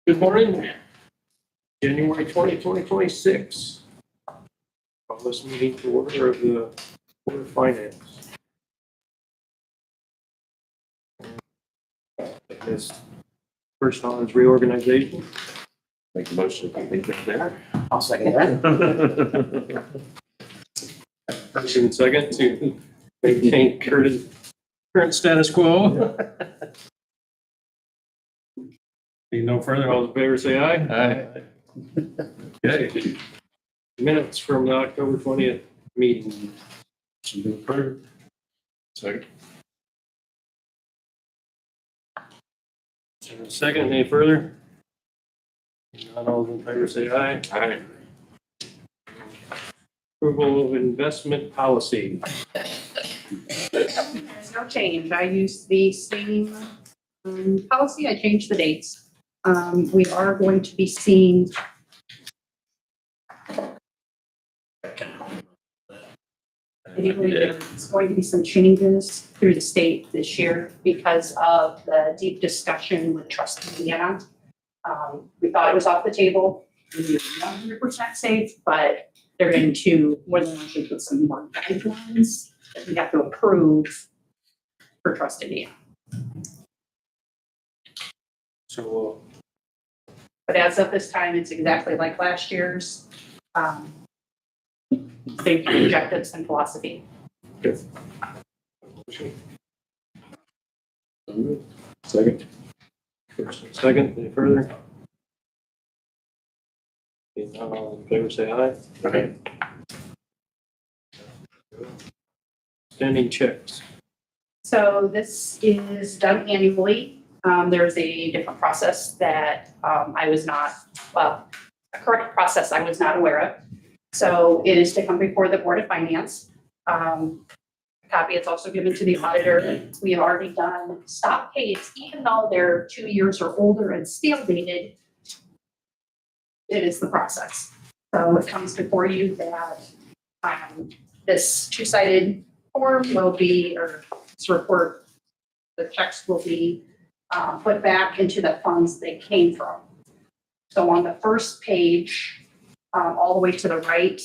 Good morning, January 2026. Call this meeting to order of the Board of Finance. This first on is reorganization. Make a motion to complete it there. I'll second that. First and second to maintain current status quo. Need no further, all in favor say aye. Aye. Okay. Minutes from the October 20th meeting. Motion to approve. Second. Second, any further? Not all in favor say aye. Aye. Approval of investment policy. There's no change. I use the same policy. I changed the dates. We are going to be seeing there's going to be some changes through the state this year because of the deep discussion with Trust Indiana. We thought it was off the table. We were 100% safe, but they're going to more than likely put some more guidelines that we have to approve for Trust Indiana. So But as of this time, it's exactly like last year's. They've rejected some philosophy. Second. First and second, any further? Okay, not all in favor say aye. Aye. Standing checks. So this is done annually. There's a different process that I was not, well, a correct process I was not aware of. So it is to come before the Board of Finance. Copy is also given to the auditor. We have already done stop pays, even though they're 2 years or older and stale dated. It is the process. So it comes before you that this two-sided form will be, or this report, the checks will be put back into the funds they came from. So on the first page, all the way to the right,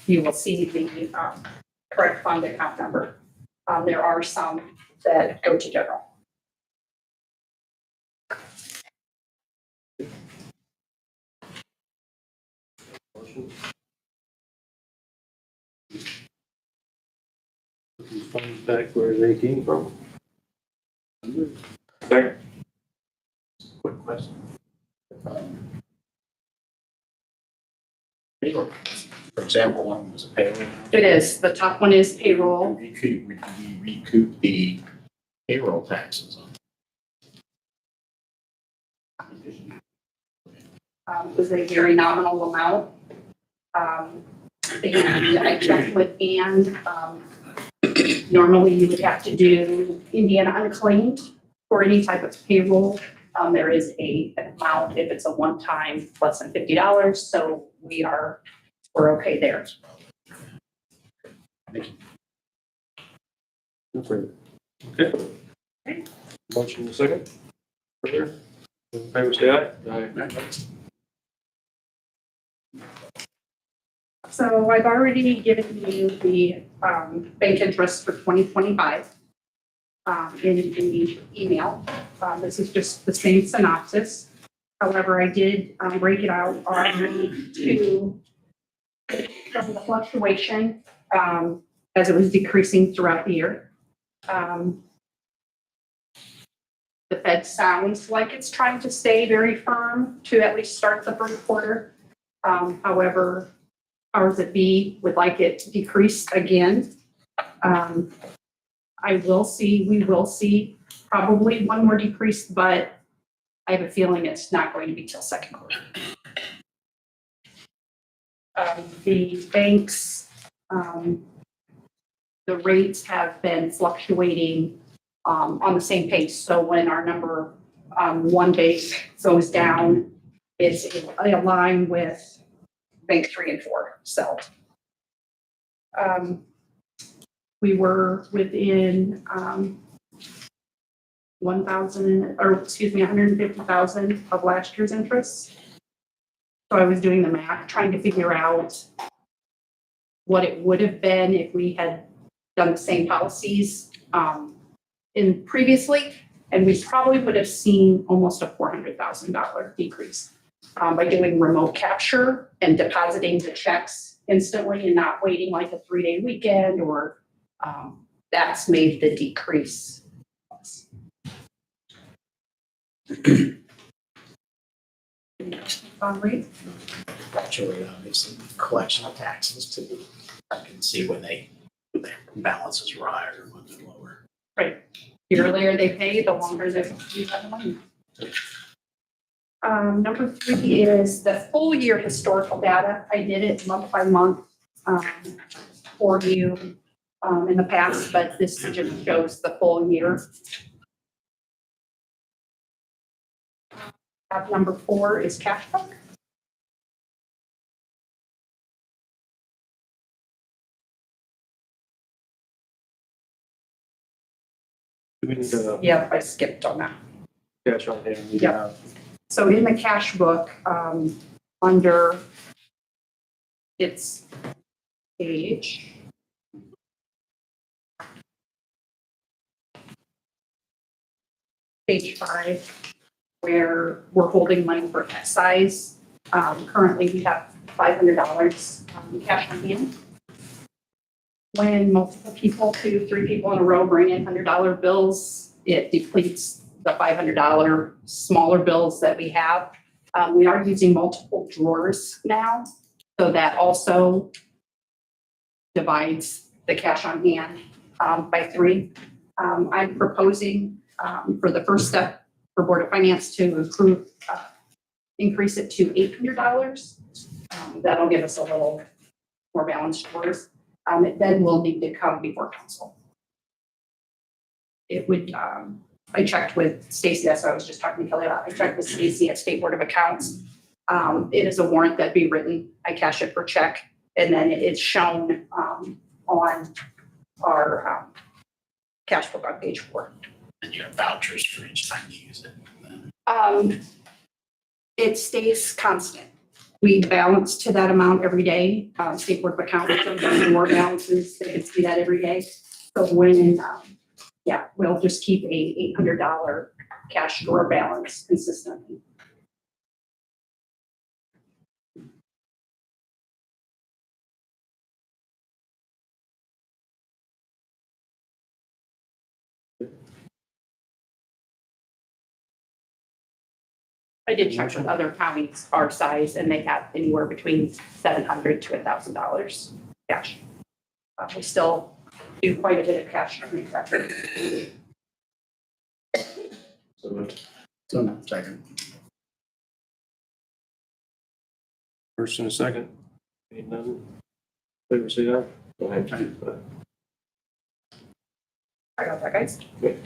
you will see the correct fund account number. There are some that go to general. Motion. Put these funds back where they came from. Second. Quick question. Payroll. For example, one was a payroll. It is. The top one is payroll. We recoup the payroll taxes on. It was a very nominal amount. I checked with Ann. Normally you would have to do Indiana unclaimed for any type of payroll. There is an amount if it's a one-time less than $50. So we're okay there. No further. Okay. Motion in a second. Further. All in favor say aye. Aye. So I've already given you the bank interest for 2025 in the email. This is just the same synopsis. However, I did break it out on to from the fluctuation as it was decreasing throughout the year. The Fed sounds like it's trying to stay very firm to at least start the first quarter. However, powers that be would like it decreased again. We will see probably one more decrease, but I have a feeling it's not going to be till second quarter. The banks, the rates have been fluctuating on the same pace. So when our number one base goes down, it's in line with bank 3 and 4. So we were within 150,000 of last year's interest. So I was doing the math, trying to figure out what it would have been if we had done the same policies in previously, and we probably would have seen almost a $400,000 decrease by doing remote capture and depositing the checks instantly and not waiting like a 3-day weekend, or that's made the decrease. Rate? Actually, obviously, collection of taxes too. I can see when their balances rise or when they're lower. Right. The earlier they pay, the longer they have the money. Number 3 is the full year historical data. I did it month by month for you in the past, but this just shows the full year. Number 4 is cash book. Do we need a Yep, I skipped on that. cash on hand? Yep. So in the cash book, under its page page 5, where we're holding money for excise. Currently, we have $500 cash on hand. When multiple people, 2-3 people in a row bring in $100 bills, it depletes the $500 smaller bills that we have. We are using multiple drawers now, so that also divides the cash on hand by 3. I'm proposing for the first step for Board of Finance to approve, increase it to $800. That'll give us a little more balanced drawers. It then will need to come before council. It would, I checked with Stacy, that's what I was just talking to Kelly about. I checked with Stacy at State Board of Accounts. It is a warrant that'd be written. I cash it for check, and then it's shown on our cash book on page 4. And you have vouchers for each time you use it. It stays constant. We balance to that amount every day. State Board of Accounts, some more balances, they can see that every day. So when, we'll just keep a $800 cash drawer balance consistently. I did check with other counties our size, and they have anywhere between $700 to $1,000 cash. We still do quite a bit of cash on these records. So, second. First and a second. Any none? Favor say aye. Go ahead. I got that, guys. Okay.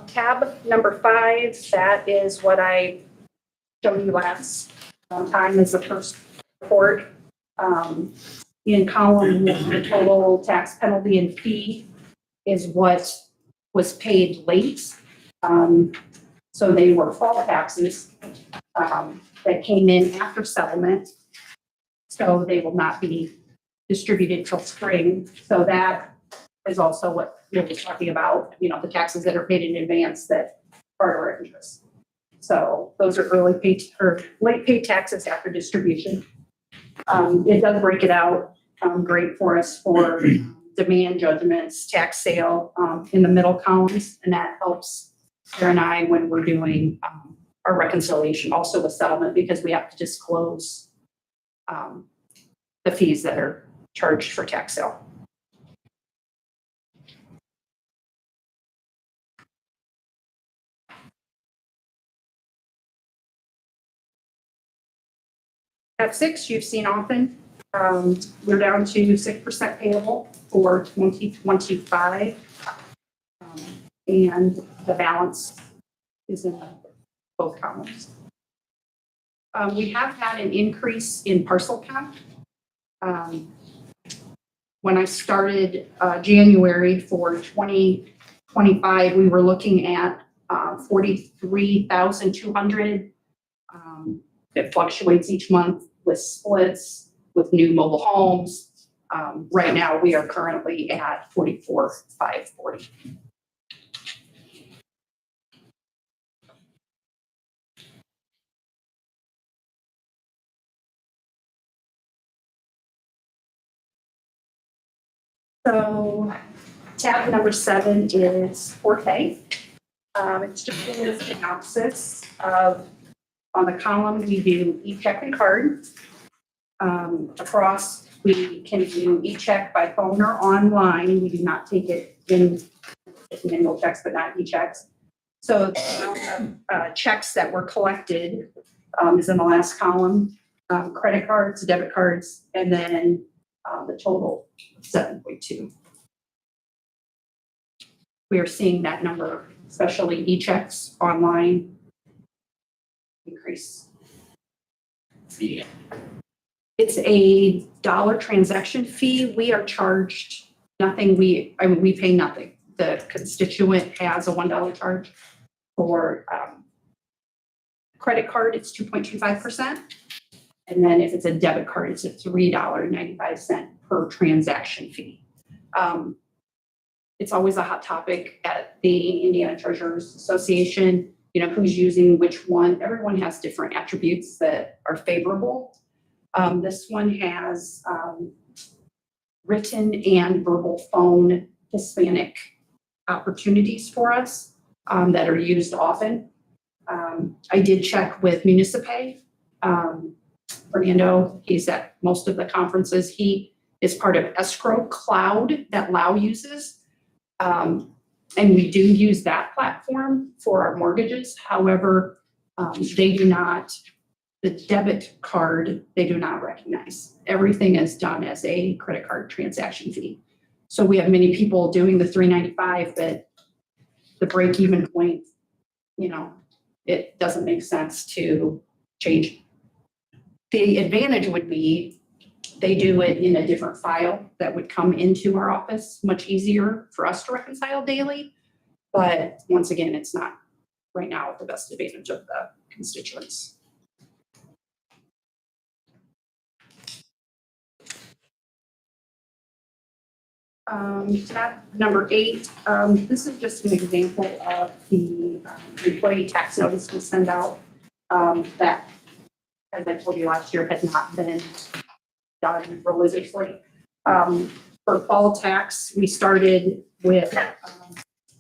Tab number 5, that is what I showed you last time, is the first report. In column 1, the total tax penalty and fee is what was paid late. So they were fall taxes that came in after settlement. So they will not be distributed till spring. So that is also what we'll be talking about, the taxes that are paid in advance that are our interest. So those are early paid or late paid taxes after distribution. It does break it out, great for us for demand judgments, tax sale in the middle columns, and that helps Sarah and I when we're doing our reconciliation, also with settlement, because we have to disclose the fees that are charged for tax sale. At 6, you've seen often. We're down to 6% payable for 2025. And the balance is in both columns. We have had an increase in parcel count. when I started January for 2025, we were looking at 43,200. It fluctuates each month with splits, with new mobile homes. Right now, we are currently at 44,540. So tab number 7 is Forte. It's just a synopsis of, on the column, we do e-check and card. Across, we can do e-check by phone or online. We do not take it in manual checks, but not e-checks. So the amount of checks that were collected is in the last column. Credit cards, debit cards, and then the total 7.2. We are seeing that number, especially e-checks online, increase. Yeah. It's a dollar transaction fee. We are charged nothing. We pay nothing. The constituent has a $1 charge. For credit card, it's 2.25%. And then if it's a debit card, it's a $3.95 per transaction fee. It's always a hot topic at the Indiana Treasurers Association, you know, who's using which one. Everyone has different attributes that are favorable. This one has written and verbal phone Hispanic opportunities for us that are used often. I did check with Municipay. Fernando, he's at most of the conferences. He is part of Escrow Cloud that Lau uses. And we do use that platform for our mortgages. However, they do not, the debit card, they do not recognize. Everything is done as a credit card transaction fee. So we have many people doing the $3.95, but the break-even point, you know, it doesn't make sense to change. The advantage would be they do it in a different file that would come into our office, much easier for us to reconcile daily. But once again, it's not right now the best advantage of the constituents. Tab number 8, this is just an example of the employee tax notice we send out that, as I told you last year, had not been done religiously. For fall tax, we started with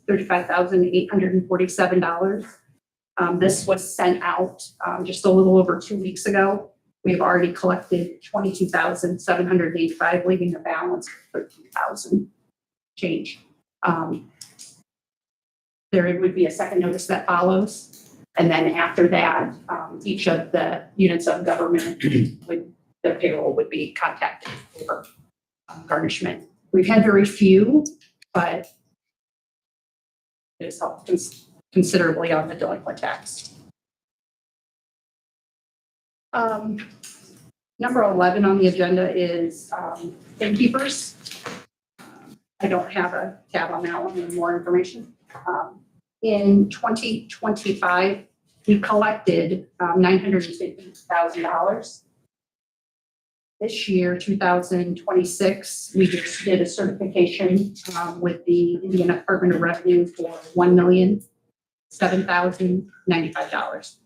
$35,847. This was sent out just a little over 2 weeks ago. We've already collected $22,785, leaving a balance of $13,000 change. There would be a second notice that follows. And then after that, each of the units of government would, the payroll would be contacted for garnishment. We've had very few, but it has helped considerably on the delinquent tax. Number 11 on the agenda is innkeepers. I don't have a tab on that one with more information. In 2025, we collected $950,000. This year, 2026, we just did a certification with the Indiana Department of Revenue for $1,007,095.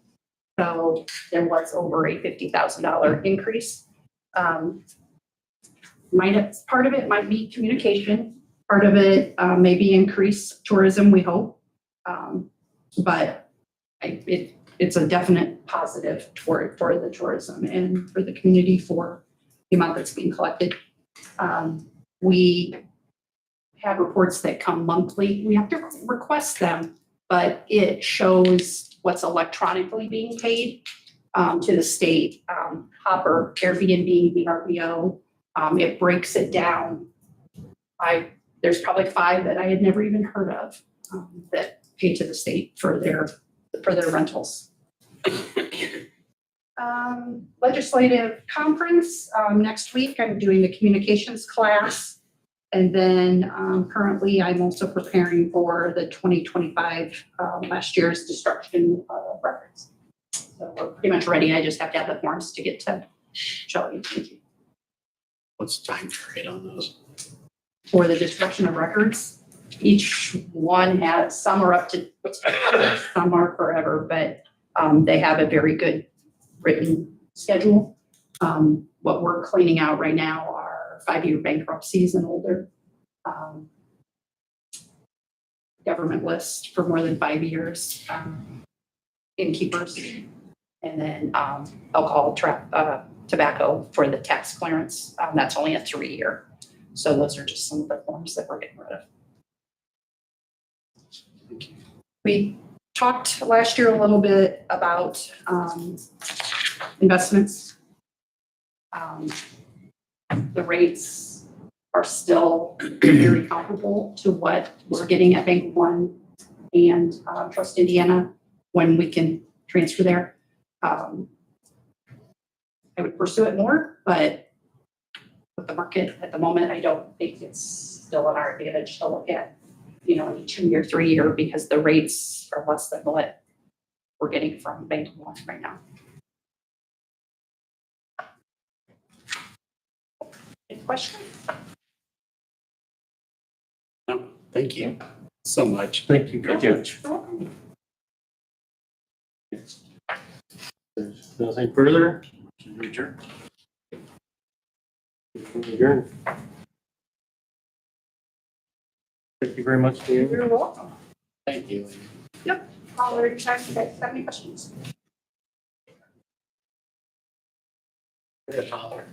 So there was over a $50,000 increase. Part of it might be communication. Part of it may be increased tourism, we hope. But it's a definite positive for the tourism and for the community for the amount that's being collected. We have reports that come monthly. We have to request them, but it shows what's electronically being paid to the state. Hopper, Airbnb, VRBO, it breaks it down. There's probably 5 that I had never even heard of that pay to the state for their rentals. Legislative conference next week. I'm doing the communications class. And then currently, I'm also preparing for the 2025, last year's destruction of records. So we're pretty much ready. I just have to have the forms to get to Shelley. Thank you. What's the time period on those? For the destruction of records, each one has, some are up to, some are forever, but they have a very good written schedule. What we're cleaning out right now are 5-year bankruptcies and older. Government list for more than 5 years, innkeepers, and then alcohol, tobacco for the tax clearance. That's only a 3-year. So those are just some of the forms that we're getting rid of. We talked last year a little bit about investments. The rates are still very comparable to what we're getting at Bank One and Trust Indiana when we can transfer there. I would pursue it more, but with the market at the moment, I don't think it's still in our advantage to look at, any 2-year, 3-year, because the rates are less than what we're getting from Bank One right now. Any questions? No, thank you so much. Thank you very much. There's nothing further. Should we adjourn? Adjourn. Thank you very much, Dan. You're welcome. Thank you. I'll anytime you guys have any questions. Good holler.